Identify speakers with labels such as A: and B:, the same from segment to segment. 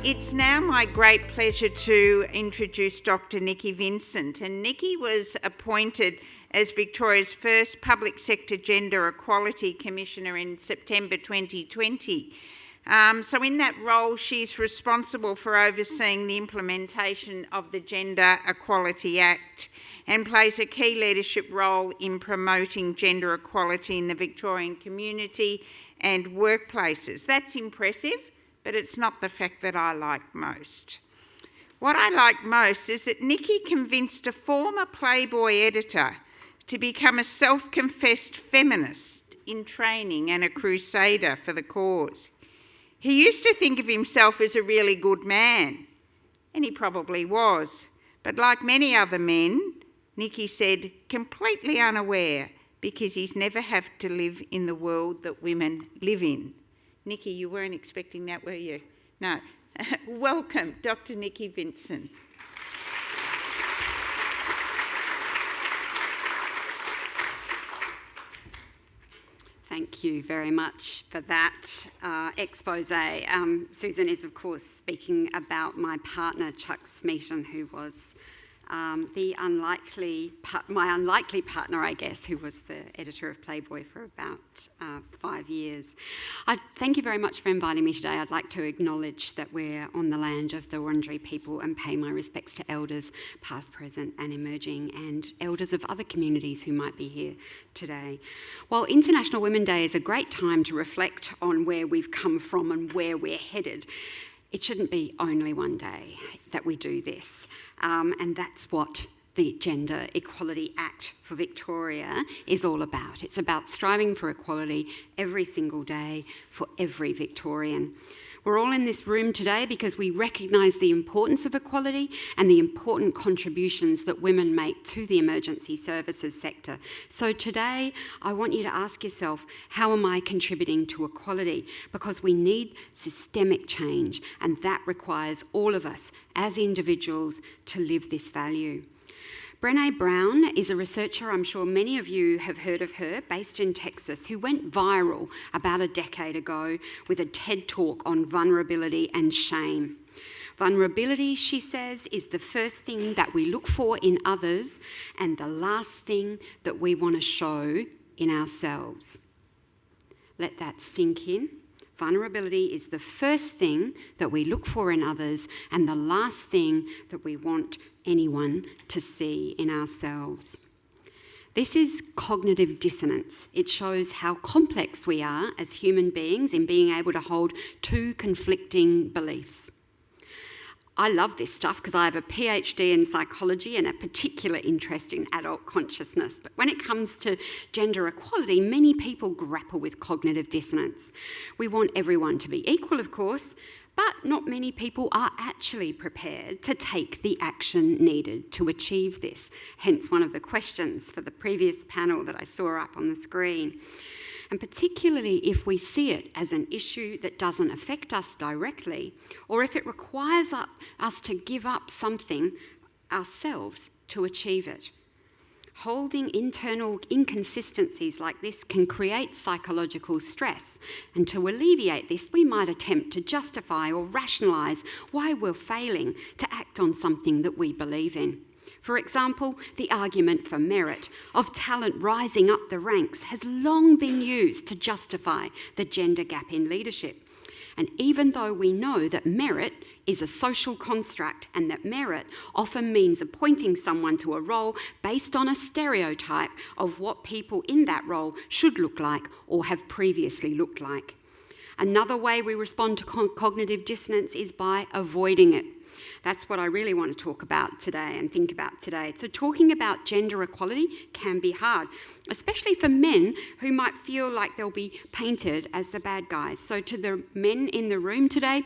A: It's now my great pleasure to introduce Dr. Nikki Vincent, and Nikki was appointed as Victoria's first Public Sector Gender Equality Commissioner in September 2020. So in that role, she's responsible for overseeing the implementation of the Gender Equality Act and plays a key leadership role in promoting gender equality in the Victorian community and workplaces. That's impressive, but it's not the fact that I like most. What I like most is that Nikki convinced a former Playboy editor to become a self-confessed feminist in training and a crusader for the cause. He used to think of himself as a really good man, and he probably was. But like many other men, Nikki said, completely unaware, because he's never had to live in the world that women live in. Nikki, you weren't expecting that, were you? No. Welcome, Dr. Nikki Vincent.
B: Thank you very much for that expose. Susan is, of course, speaking about my partner, Chuck Smeaton, who was my unlikely partner, I guess, who was the editor of Playboy for about 5 years. Thank you very much for inviting me today. I'd like to acknowledge that we're on the land of the Wurundjeri people and pay my respects to elders, past, present and emerging, and elders of other communities who might be here today. While International Women's Day is a great time to reflect on where we've come from and where we're headed, it shouldn't be only one day that we do this. And that's what the Gender Equality Act for Victoria is all about. It's about striving for equality every single day for every Victorian. We're all in this room today because we recognise the importance of equality and the important contributions that women make to the emergency services sector. So today, I want you to ask yourself, how am I contributing to equality? Because we need systemic change, and that requires all of us as individuals to live this value. Brené Brown is a researcher, I'm sure many of you have heard of her, based in Texas, who went viral about a decade ago with a TED Talk on vulnerability and shame. Vulnerability, she says, is the first thing that we look for in others and the last thing that we want to show in ourselves. Let that sink in. Vulnerability is the first thing that we look for in others and the last thing that we want anyone to see in ourselves. This is cognitive dissonance. It shows how complex we are as human beings in being able to hold two conflicting beliefs. I love this stuff because I have a PhD in psychology and a particular interest in adult consciousness. But when it comes to gender equality, many people grapple with cognitive dissonance. We want everyone to be equal, of course, but not many people are actually prepared to take the action needed to achieve this. Hence one of the questions for the previous panel that I saw up on the screen. And particularly if we see it as an issue that doesn't affect us directly, or if it requires us to give up something ourselves to achieve it. Holding internal inconsistencies like this can create psychological stress, and to alleviate this, we might attempt to justify or rationalise why we're failing to act on something that we believe in. For example, the argument for merit of talent rising up the ranks has long been used to justify the gender gap in leadership. And even though we know that merit is a social construct and that merit often means appointing someone to a role based on a stereotype of what people in that role should look like or have previously looked like. Another way we respond to cognitive dissonance is by avoiding it. That's what I really want to talk about today and think about today. So talking about gender equality can be hard, especially for men who might feel like they'll be painted as the bad guys. So to the men in the room today,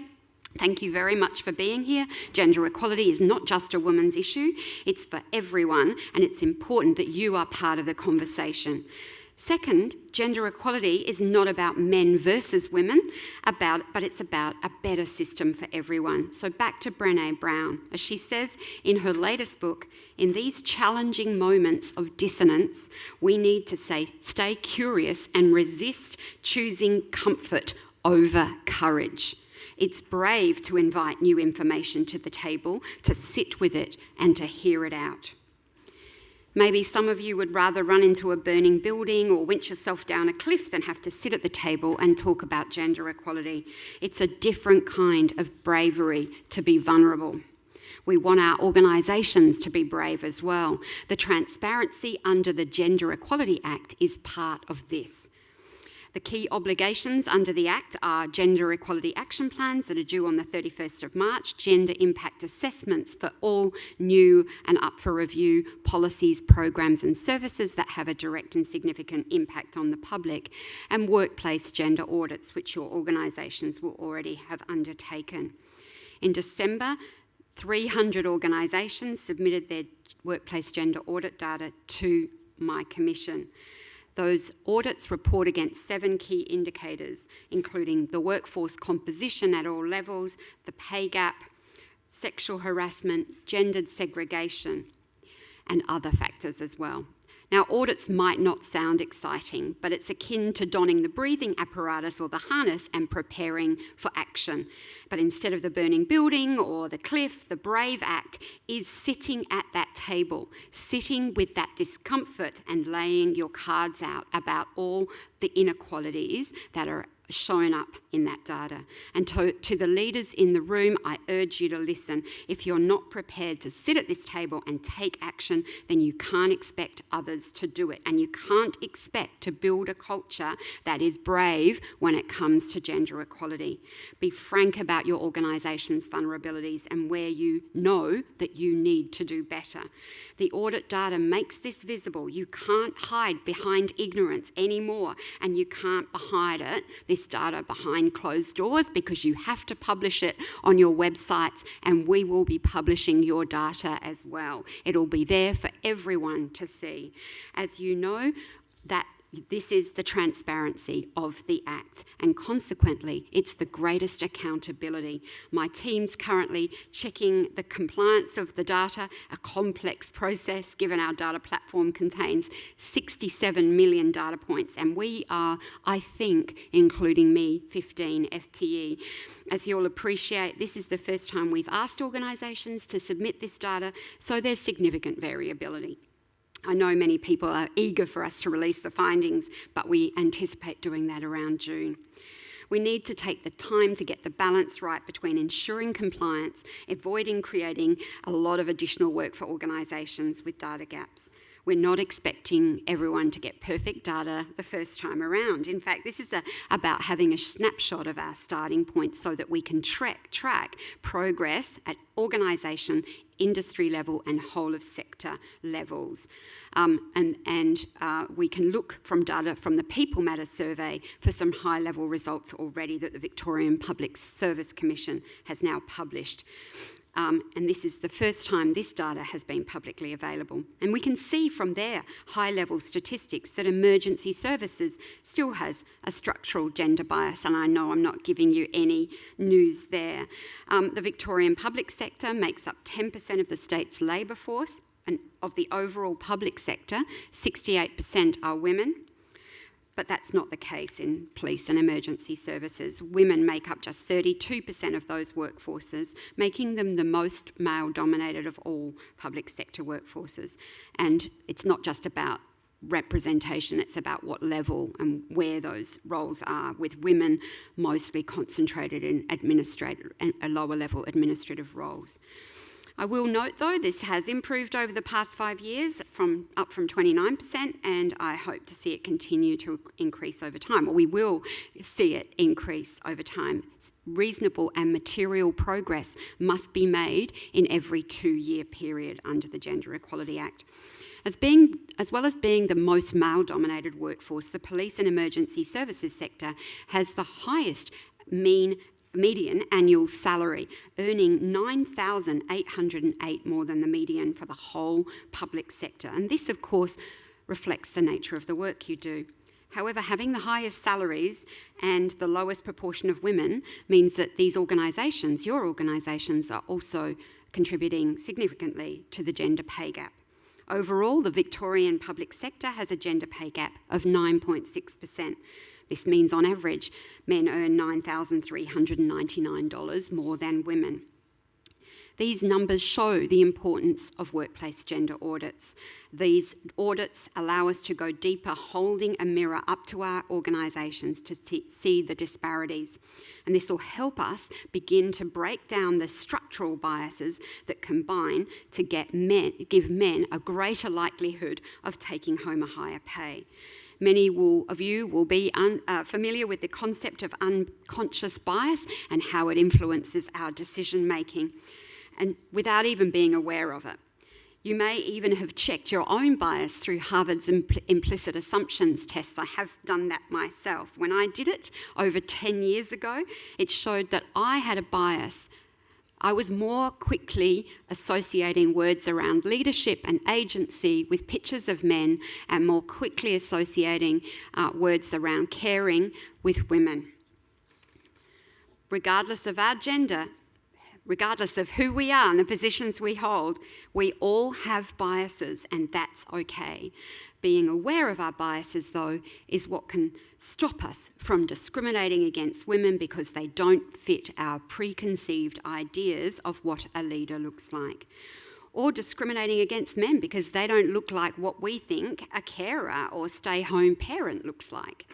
B: thank you very much for being here. Gender equality is not just a woman's issue, it's for everyone, and it's important that you are part of the conversation. Second, gender equality is not about men versus women, but it's about a better system for everyone. So back to Brené Brown. As she says in her latest book, in these challenging moments of dissonance, we need to stay curious and resist choosing comfort over courage. It's brave to invite new information to the table, to sit with it and to hear it out. Maybe some of you would rather run into a burning building or winch yourself down a cliff than have to sit at the table and talk about gender equality. It's a different kind of bravery to be vulnerable. We want our organisations to be brave as well. The transparency under the Gender Equality Act is part of this. The key obligations under the Act are gender equality action plans that are due on the 31st of March, gender impact assessments for all new and up for review policies, programs and services that have a direct and significant impact on the public, and workplace gender audits, which your organisations will already have undertaken. In December, 300 organisations submitted their workplace gender audit data to my commission. Those audits report against 7 key indicators, including the workforce composition at all levels, the pay gap, sexual harassment, gendered segregation, and other factors as well. Now, audits might not sound exciting, but it's akin to donning the breathing apparatus or the harness and preparing for action. But instead of the burning building or the cliff, the brave act is sitting at that table, sitting with that discomfort and laying your cards out about all the inequalities that are shown up in that data. And to the leaders in the room, I urge you to listen. If you're not prepared to sit at this table and take action, then you can't expect others to do it. And you can't expect to build a culture that is brave when it comes to gender equality. Be frank about your organisation's vulnerabilities and where you know that you need to do better. The audit data makes this visible. You can't hide behind ignorance anymore, and you can't hide this data behind closed doors, because you have to publish it on your websites, and we will be publishing your data as well. It'll be there for everyone to see. As you know, that this is the transparency of the Act, and consequently, it's the greatest accountability. My team's currently checking the compliance of the data, a complex process given our data platform contains 67 million data points, and we are, I think, including me, 15 FTE. As you'll appreciate, this is the first time we've asked organisations to submit this data, so there's significant variability. I know many people are eager for us to release the findings, but we anticipate doing that around June. We need to take the time to get the balance right between ensuring compliance, avoiding creating a lot of additional work for organisations with data gaps. We're not expecting everyone to get perfect data the first time around. In fact, this is about having a snapshot of our starting point so that we can track progress at organisation, industry level and whole of sector levels. We can look from data from the People Matter survey for some high-level results already that the Victorian Public Service Commission has now published. And this is the first time this data has been publicly available. And we can see from their high-level statistics that emergency services still has a structural gender bias, and I know I'm not giving you any news there. The Victorian public sector makes up 10% of the state's labour force, and of the overall public sector, 68% are women. But that's not the case in police and emergency services. Women make up just 32% of those workforces, making them the most male-dominated of all public sector workforces. And it's not just about representation, it's about what level and where those roles are, with women mostly concentrated in lower-level administrative roles. I will note, though, this has improved over the past 5 years, up from 29%, and I hope to see it continue to increase over time. Well, we will see it increase over time. Reasonable and material progress must be made in every 2-year period under the Gender Equality Act. As well as being the most male-dominated workforce, the police and emergency services sector has the highest median annual salary, earning $9,808 more than the median for the whole public sector. And this, of course, reflects the nature of the work you do. However, having the highest salaries and the lowest proportion of women means that these organisations, your organisations, are also contributing significantly to the gender pay gap. Overall, the Victorian public sector has a gender pay gap of 9.6%. This means, on average, men earn $9,399 more than women. These numbers show the importance of workplace gender audits. These audits allow us to go deeper, holding a mirror up to our organisations to see the disparities. And this will help us begin to break down the structural biases that combine to give men a greater likelihood of taking home a higher pay. Many of you will be familiar with the concept of unconscious bias and how it influences our decision-making, and without even being aware of it. You may even have checked your own bias through Harvard's implicit assumptions tests. I have done that myself. When I did it over 10 years ago, it showed that I had a bias. I was more quickly associating words around leadership and agency with pictures of men, and more quickly associating words around caring with women. Regardless of our gender, regardless of who we are and the positions we hold, we all have biases, and that's okay. Being aware of our biases, though, is what can stop us from discriminating against women because they don't fit our preconceived ideas of what a leader looks like. Or discriminating against men because they don't look like what we think a carer or stay-home parent looks like.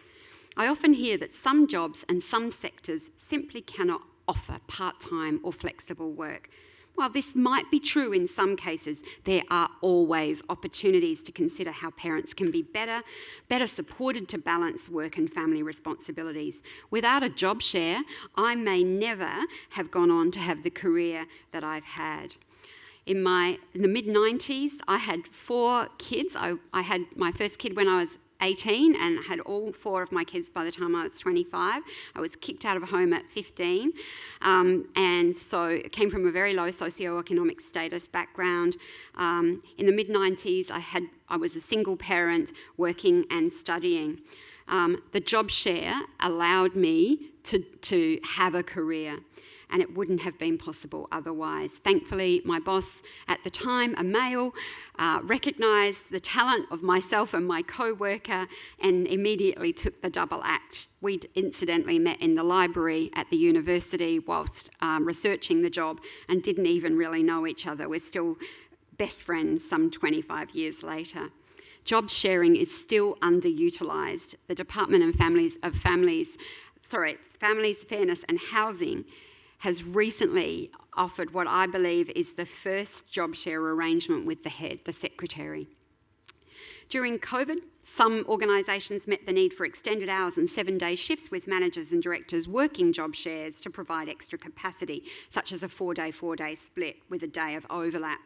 B: I often hear that some jobs and some sectors simply cannot offer part-time or flexible work. While this might be true in some cases, there are always opportunities to consider how parents can be better supported to balance work and family responsibilities. Without a job share, I may never have gone on to have the career that I've had. In the mid-90s, I had 4 kids. I had my first kid when I was 18 and had all 4 of my kids by the time I was 25. I was kicked out of home at 15, and so it came from a very low socioeconomic status background. In the mid-90s, I was a single parent working and studying. The job share allowed me to have a career, and it wouldn't have been possible otherwise. Thankfully, my boss at the time, a male, recognised the talent of myself and my co-worker and immediately took the double act. We'd incidentally met in the library at the university whilst researching the job and didn't even really know each other. We're still best friends some 25 years later. Job sharing is still underutilised. The Department of Families, Fairness and Housing has recently offered what I believe is the first job share arrangement with the head, the secretary. During COVID, some organisations met the need for extended hours and 7-day shifts with managers and directors working job shares to provide extra capacity, such as a 4-day split with a day of overlap.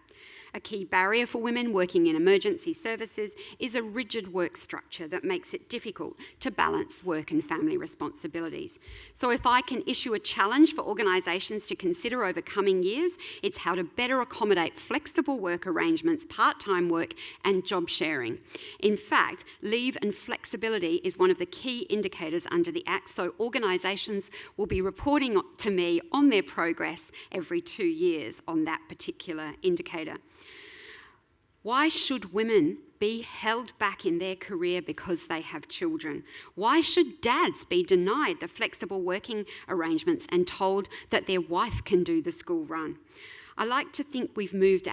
B: A key barrier for women working in emergency services is a rigid work structure that makes it difficult to balance work and family responsibilities. So if I can issue a challenge for organisations to consider over coming years, it's how to better accommodate flexible work arrangements, part-time work and job sharing. In fact, leave and flexibility is one of the key indicators under the Act, so organisations will be reporting to me on their progress every 2 years on that particular indicator. Why should women be held back in their career because they have children? Why should dads be denied the flexible working arrangements and told that their wife can do the school run? I like to think we've moved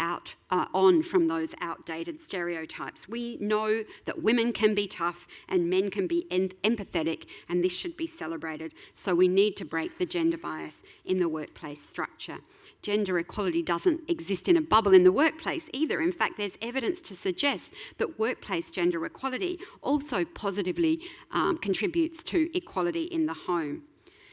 B: on from those outdated stereotypes. We know that women can be tough and men can be empathetic, and this should be celebrated. So we need to break the gender bias in the workplace structure. Gender equality doesn't exist in a bubble in the workplace either. In fact, there's evidence to suggest that workplace gender equality also positively contributes to equality in the home.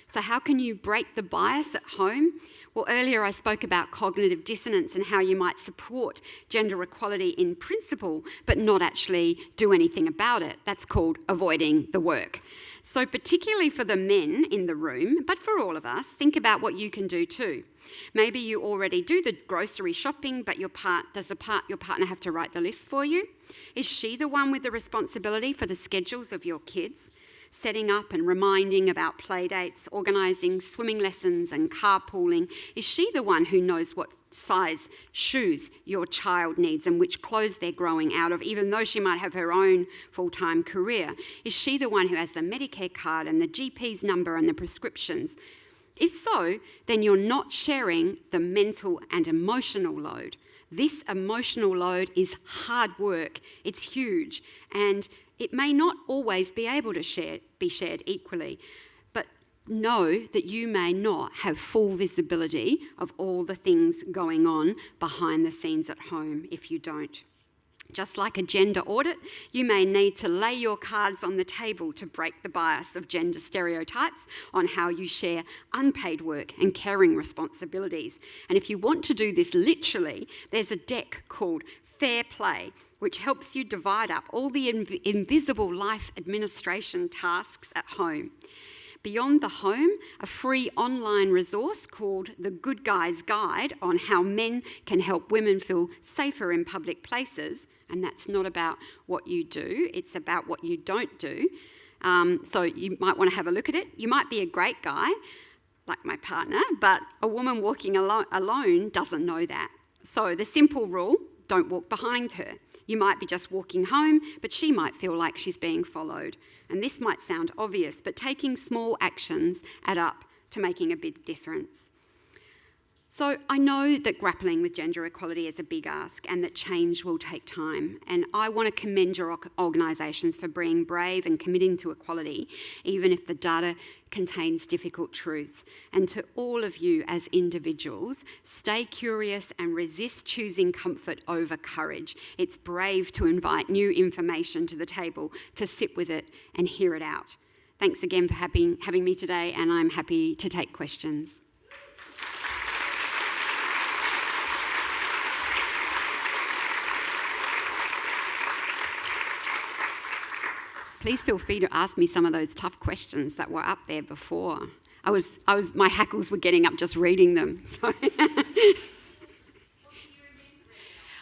B: So how can you break the bias at home? Well, earlier I spoke about cognitive dissonance and how you might support gender equality in principle, but not actually do anything about it. That's called avoiding the work. So particularly for the men in the room, but for all of us, think about what you can do too. Maybe you already do the grocery shopping, but your partner have to write the list for you? Is she the one with the responsibility for the schedules of your kids? setting up and reminding about play dates, organising swimming lessons and carpooling? Is she the one who knows what size shoes your child needs and which clothes they're growing out of, even though she might have her own full-time career? Is she the one who has the Medicare card and the GP's number and the prescriptions? If so, then you're not sharing the mental and emotional load. This emotional load is hard work, it's huge, and it may not always be able to be shared equally, but know that you may not have full visibility of all the things going on behind the scenes at home if you don't. Just like a gender audit, you may need to lay your cards on the table to break the bias of gender stereotypes on how you share unpaid work and caring responsibilities. And if you want to do this literally, there's a deck called Fair Play, which helps you divide up all the invisible life administration tasks at home. Beyond the home, a free online resource called The Good Guy's Guide on how men can help women feel safer in public places, and that's not about what you do, it's about what you don't do. So you might want to have a look at it. You might be a great guy, like my partner, but a woman walking alone doesn't know that. So the simple rule, don't walk behind her. You might be just walking home, but she might feel like she's being followed. And this might sound obvious, but taking small actions add up to making a big difference. So I know that grappling with gender equality is a big ask and that change will take time. And I want to commend your organisations for being brave and committing to equality, even if the data contains difficult truths. And to all of you as individuals, stay curious and resist choosing comfort over courage. It's brave to invite new information to the table, to sit with it and hear it out. Thanks again for having me today, and I'm happy to take questions. Please feel free to ask me some of those tough questions that were up there before. My hackles were getting up just reading them. So.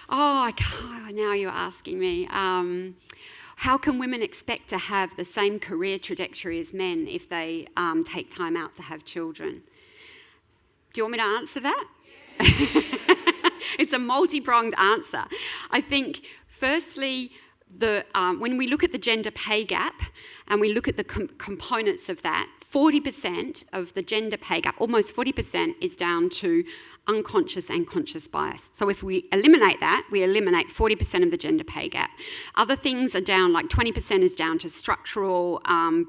B: Now you're asking me. How can women expect to have the same career trajectory as men if they take time out to have children? Do you want me to answer that? Yeah. It's a multi-pronged answer. I think, firstly, when we look at the gender pay gap and we look at the components of that, 40% of the gender pay gap, almost 40%, is down to unconscious and conscious bias. So if we eliminate that, we eliminate 40% of the gender pay gap. Other things are down, like 20% is down to structural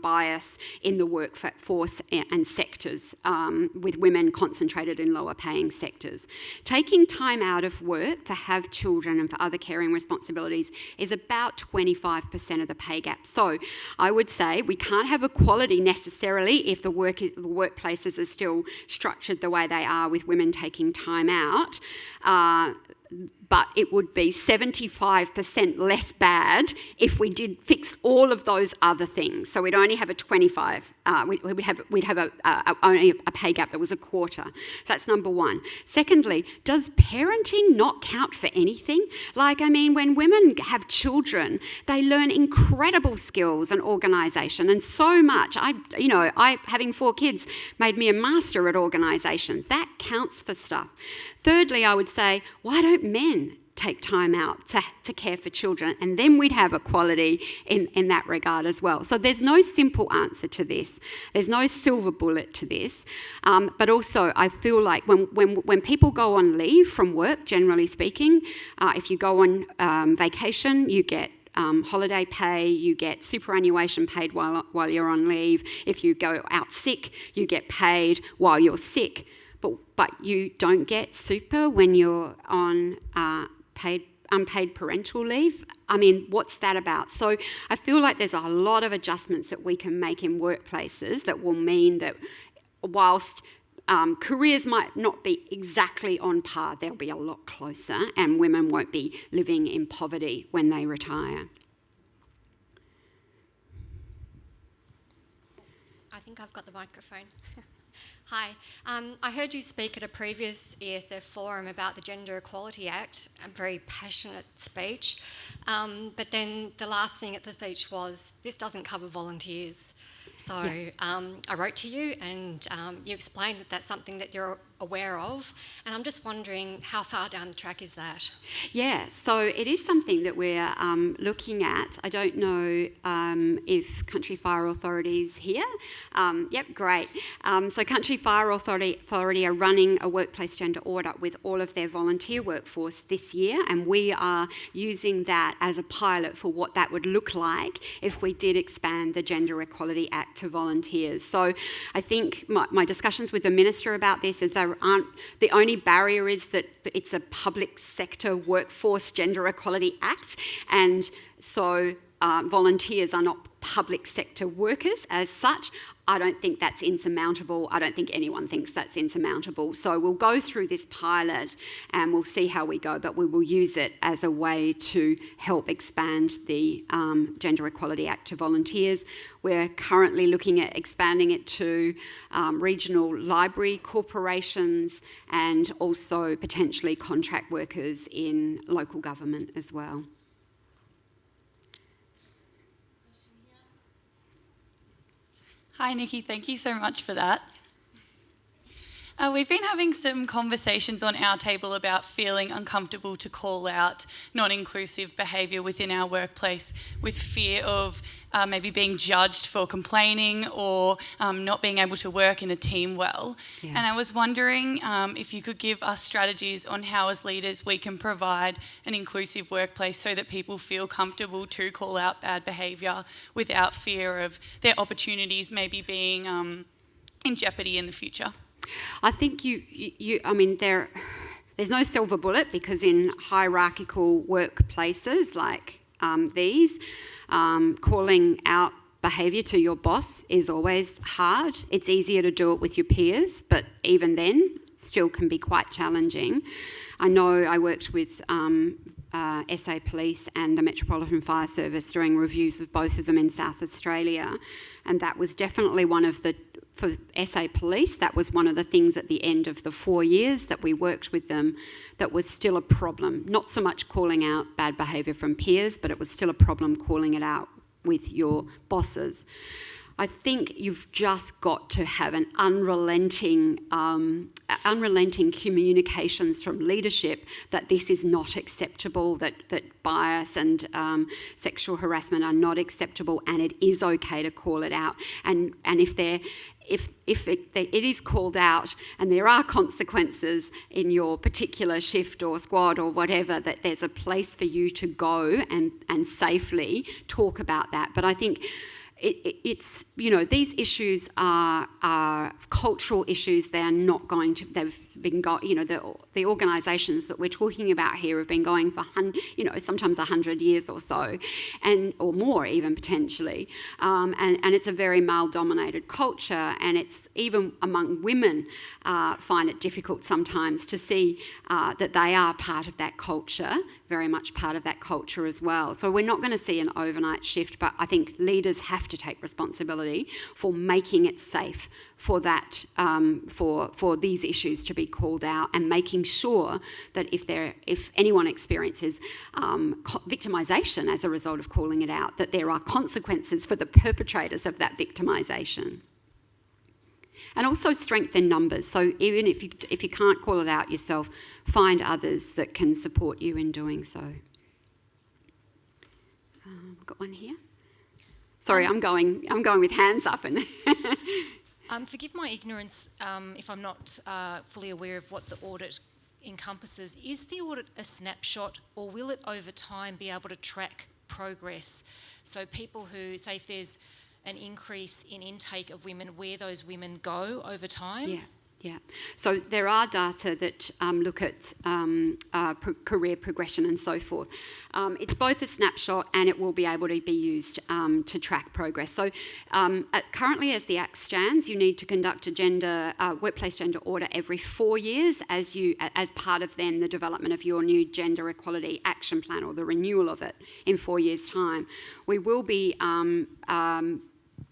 B: bias in the workforce and sectors, with women concentrated in lower paying sectors. Taking time out of work to have children and for other caring responsibilities is about 25% of the pay gap. So I would say we can't have equality necessarily if the workplaces are still structured the way they are with women taking time out, but it would be 75% less bad if we did fix all of those other things. So we'd only have a 25. We'd have only a pay gap that was a quarter. So that's number one. Secondly, does parenting not count for anything? When women have children, they learn incredible skills and organisation, and so much. Having 4 kids made me a master at organisation. That counts for stuff. Thirdly, I would say, why don't men take time out to care for children? And then we'd have equality in that regard as well. So there's no simple answer to this. There's no silver bullet to this. But also I feel like when people go on leave from work, generally speaking, if you go on vacation, you get holiday pay, you get superannuation paid while you're on leave. If you go out sick, you get paid while you're sick. But you don't get super when you're on unpaid parental leave. What's that about? So I feel like there's a lot of adjustments that we can make in workplaces that will mean that whilst careers might not be exactly on par, they'll be a lot closer, and women won't be living in poverty when they retire.
C: I think I've got the microphone. Hi. I heard you speak at a previous ESF forum about the Gender Equality Act, a very passionate speech, but then the last thing at the speech was, this doesn't cover volunteers. So I wrote to you and you explained that that's something that you're aware of, and I'm just wondering how far down the track is that?
B: Yeah, so it is something that we're looking at. I don't know if Country Fire Authority's here. Yep, great. So Country Fire Authority are running a workplace gender audit with all of their volunteer workforce this year, and we are using that as a pilot for what that would look like if we did expand the Gender Equality Act to volunteers. So I think my discussions with the Minister about this is the only barrier is that it's a public sector workforce Gender Equality Act, and so volunteers are not public sector workers as such. I don't think that's insurmountable. I don't think anyone thinks that's insurmountable. So we'll go through this pilot and we'll see how we go, but we will use it as a way to help expand the Gender Equality Act to volunteers. We're currently looking at expanding it to regional library corporations and also potentially contract workers in local government as well.
D: Hi, Nikki. Thank you so much for that. We've been having some conversations on our table about feeling uncomfortable to call out non-inclusive behaviour within our workplace with fear of maybe being judged for complaining or not being able to work in a team well. Yeah. And I was wondering if you could give us strategies on how as leaders we can provide an inclusive workplace so that people feel comfortable to call out bad behaviour without fear of their opportunities maybe being in jeopardy in the future.
B: I think there's no silver bullet, because in hierarchical workplaces like these, calling out behaviour to your boss is always hard. It's easier to do it with your peers, but even then, still can be quite challenging. I know I worked with SA Police and the Metropolitan Fire Service doing reviews of both of them in South Australia, and that was definitely for SA Police, that was one of the things at the end of the 4 years that we worked with them that was still a problem. Not so much calling out bad behaviour from peers, but it was still a problem calling it out with your bosses. I think you've just got to have an unrelenting communications from leadership that this is not acceptable, that bias and sexual harassment are not acceptable, and it is okay to call it out. And if it is called out and there are consequences in your particular shift or squad or whatever, that there's a place for you to go and safely talk about that. But I think it's, these issues are cultural issues. They are not going to, they've been the organisations that we're talking about here have been going for sometimes 100 years or so, or more even potentially, and it's a very male-dominated culture, and it's even among women find it difficult sometimes to see that they are part of that culture, very much part of that culture as well. So we're not going to see an overnight shift, but I think leaders have to take responsibility for making it safe for that, for these issues to be called out, and making sure that if anyone experiences victimisation as a result of calling it out, that there are consequences for the perpetrators of that victimisation. And also strength in numbers. So even if you can't call it out yourself, find others that can support you in doing so. I've got one here. Sorry, I'm going with hands up and.
E: Forgive my ignorance if I'm not fully aware of what the audit encompasses. Is the audit a snapshot, or will it over time be able to track progress? So people who, say if there's an increase in intake of women, where those women go over time?
B: Yeah. So there are data that look at career progression and so forth. It's both a snapshot and it will be able to be used to track progress. So currently, as the Act stands, you need to conduct a workplace gender audit every 4 years as part of then the development of your new Gender Equality Action Plan, or the renewal of it in 4 years' time. We will be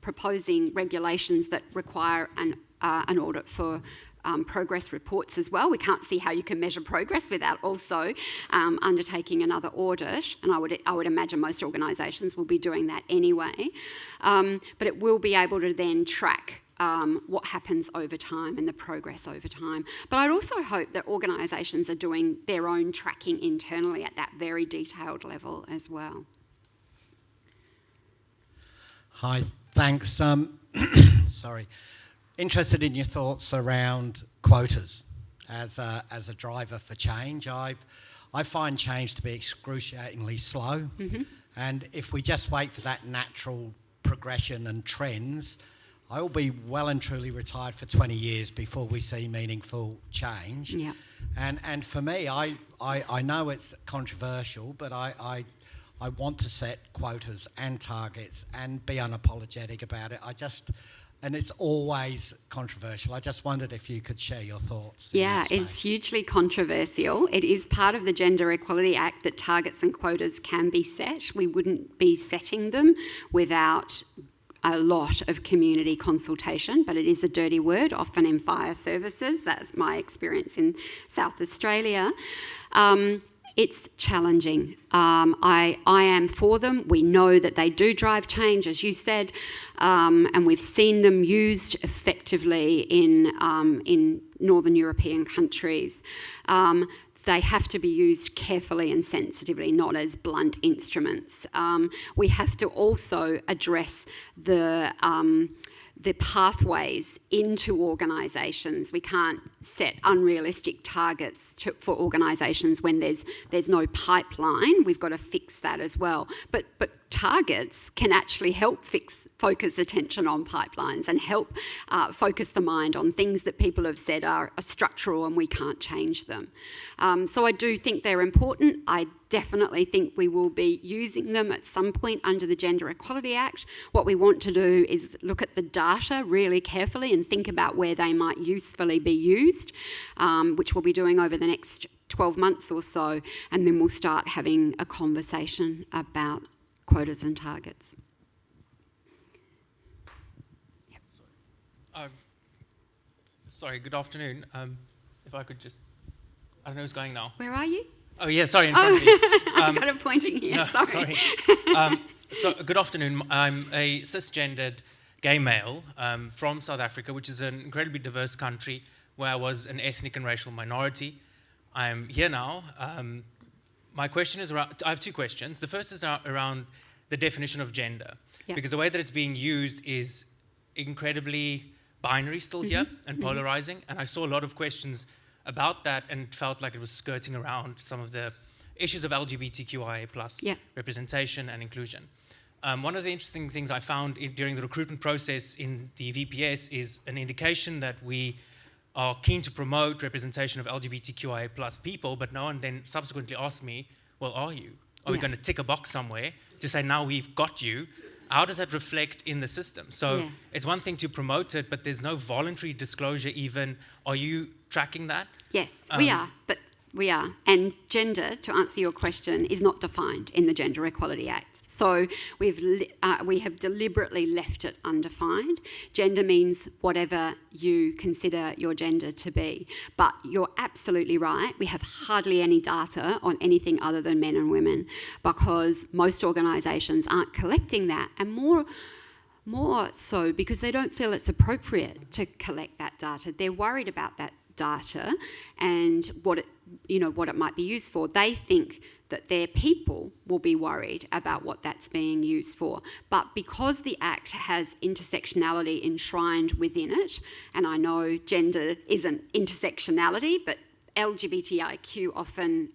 B: proposing regulations that require an audit for progress reports as well. We can't see how you can measure progress without also undertaking another audit, and I would imagine most organisations will be doing that anyway. But it will be able to then track what happens over time and the progress over time. But I'd also hope that organisations are doing their own tracking internally at that very detailed level as well.
F: Hi, thanks. Sorry. Interested in your thoughts around quotas as a driver for change. I find change to be excruciatingly slow, and if we just wait for that natural progression and trends, I will be well and truly retired for 20 years before we see meaningful change.
B: Yeah.
F: And for me, I know it's controversial, but I want to set quotas and targets and be unapologetic about it. And it's always controversial. I just wondered if you could share your thoughts.
B: Yeah, it's hugely controversial. It is part of the Gender Equality Act that targets and quotas can be set. We wouldn't be setting them without a lot of community consultation, but it is a dirty word, often in fire services. That's my experience in South Australia. It's challenging. I am for them. We know that they do drive change, as you said, and we've seen them used effectively in Northern European countries. They have to be used carefully and sensitively, not as blunt instruments. We have to also address the pathways into organisations. We can't set unrealistic targets for organisations when there's no pipeline. We've got to fix that as well. But targets can actually help focus attention on pipelines and help focus the mind on things that people have said are structural and we can't change them. So I do think they're important. I definitely think we will be using them at some point under the Gender Equality Act. What we want to do is look at the data really carefully and think about where they might usefully be used, which we'll be doing over the next 12 months or so, and then we'll start having a conversation about quotas and targets.
G: Sorry, good afternoon. If I could just, I don't know who's going now.
B: Where are you?
G: Oh yeah, sorry, in front of me.
B: I've got it pointing here,
G: no,
B: sorry.
G: So, good afternoon. I'm a cisgendered gay male from South Africa, which is an incredibly diverse country where I was an ethnic and racial minority. I'm here now. My question is around, I have two questions. The first is around the definition of gender, because the way that it's being used is incredibly binary still here and polarizing, and I saw a lot of questions about that and felt like it was skirting around some of the issues of LGBTQIA plus representation and inclusion. One of the interesting things I found during the recruitment process in the VPS is an indication that we are keen to promote representation of LGBTQIA plus people, but no one then subsequently asked me, well, are you? Are we going to tick a box somewhere to say, now we've got you? How does that reflect in the system? So it's one thing to promote it, but there's no voluntary disclosure even. Are you tracking that?
B: Yes, we are. We are. And gender, to answer your question, is not defined in the Gender Equality Act. So we have deliberately left it undefined. Gender means whatever you consider your gender to be. But you're absolutely right. We have hardly any data on anything other than men and women because most organisations aren't collecting that, and more so because they don't feel it's appropriate to collect that data. They're worried about that data and what it might be used for. They think that their people will be worried about what that's being used for. But because the Act has intersectionality enshrined within it, and I know gender isn't intersectionality, but LGBTIQ often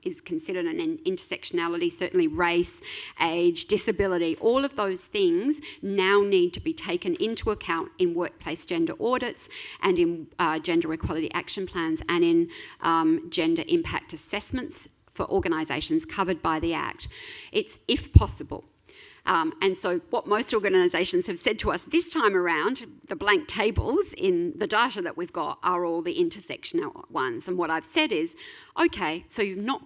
B: is considered an intersectionality, certainly race, age, disability, all of those things now need to be taken into account in workplace gender audits and in gender equality action plans and in gender impact assessments for organisations covered by the Act. It's if possible. And so what most organisations have said to us this time around, the blank tables in the data that we've got are all the intersectional ones. And what I've said is, okay, so you've not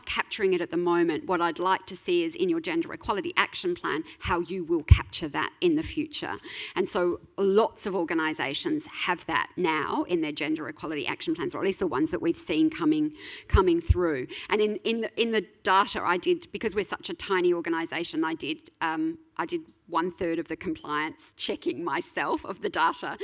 B: capturing it at the moment. What I'd like to see is in your gender equality action plan how you will capture that in the future. And so lots of organisations have that now in their gender equality action plans, or at least the ones that we've seen coming through. And in the data I did, because we're such a tiny organisation, I did 1/3 of the compliance checking myself of the data.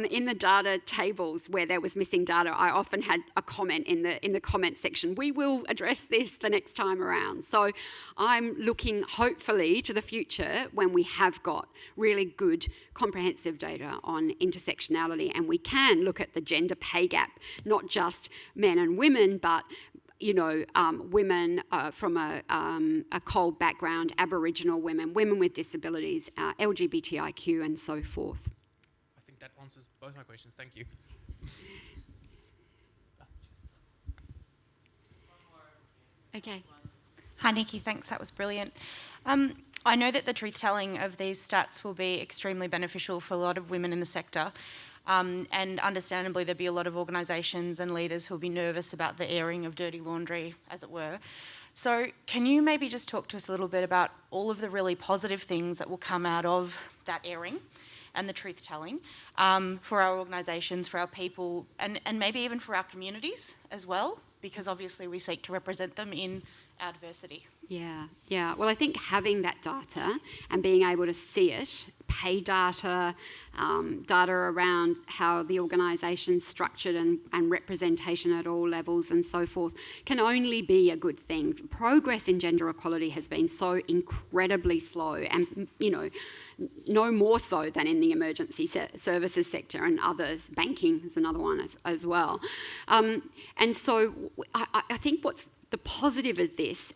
B: In the data tables where there was missing data, I often had a comment in the comment section. We will address this the next time around. So I'm looking hopefully to the future when we have got really good comprehensive data on intersectionality, and we can look at the gender pay gap, not just men and women, but women from a coal background, Aboriginal women, women with disabilities, LGBTIQ, and so forth.
G: I think that answers both my questions. Thank you.
B: Okay.
H: Hi, Nikki. Thanks. That was brilliant. I know that the truth-telling of these stats will be extremely beneficial for a lot of women in the sector. And understandably, there'll be a lot of organisations and leaders who'll be nervous about the airing of dirty laundry, as it were. So can you maybe just talk to us a little bit about all of the really positive things that will come out of that airing and the truth-telling for our organisations, for our people, and maybe even for our communities as well, because obviously we seek to represent them in our diversity.
B: Yeah. Well, I think having that data and being able to see it, pay data, data around how the organisation's structured and representation at all levels and so forth, can only be a good thing. Progress in gender equality has been so incredibly slow, and no more so than in the emergency services sector and others. Banking is another one as well. And so I think what's the positive of this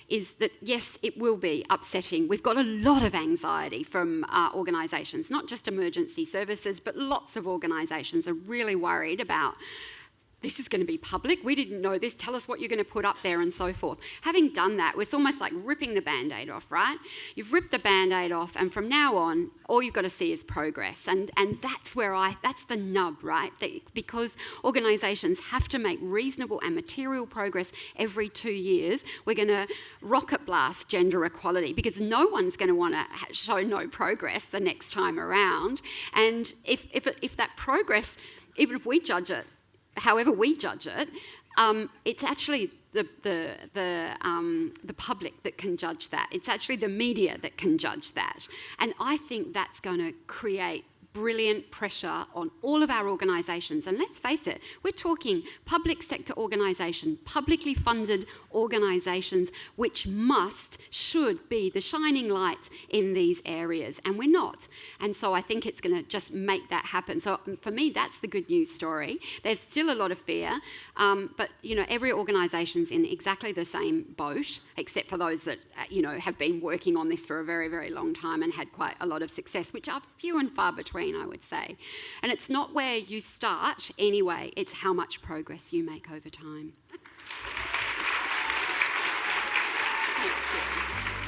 B: is that, yes, it will be upsetting. We've got a lot of anxiety from organisations, not just emergency services, but lots of organisations are really worried about this is going to be public, we didn't know this, tell us what you're going to put up there and so forth. Having done that, it's almost like ripping the Band-Aid off, right? You've ripped the Band-Aid off, and from now on, all you've got to see is progress. And that's that's the nub, right? Because organisations have to make reasonable and material progress every 2 years, we're going to rocket blast gender equality, because no one's going to want to show no progress the next time around. And if that progress, even if we judge it, however we judge it, it's actually the public that can judge that. It's actually the media that can judge that. And I think that's going to create brilliant pressure on all of our organisations. And let's face it, we're talking public sector organisation, publicly funded organisations, which should be the shining lights in these areas, and we're not. And so I think it's going to just make that happen. So for me, that's the good news story. There's still a lot of fear, but every organisation's in exactly the same boat, except for those that have been working on this for a very, very long time and had quite a lot of success, which are few and far between, I would say. And it's not where you start anyway, it's how much progress you make over time. Thank you.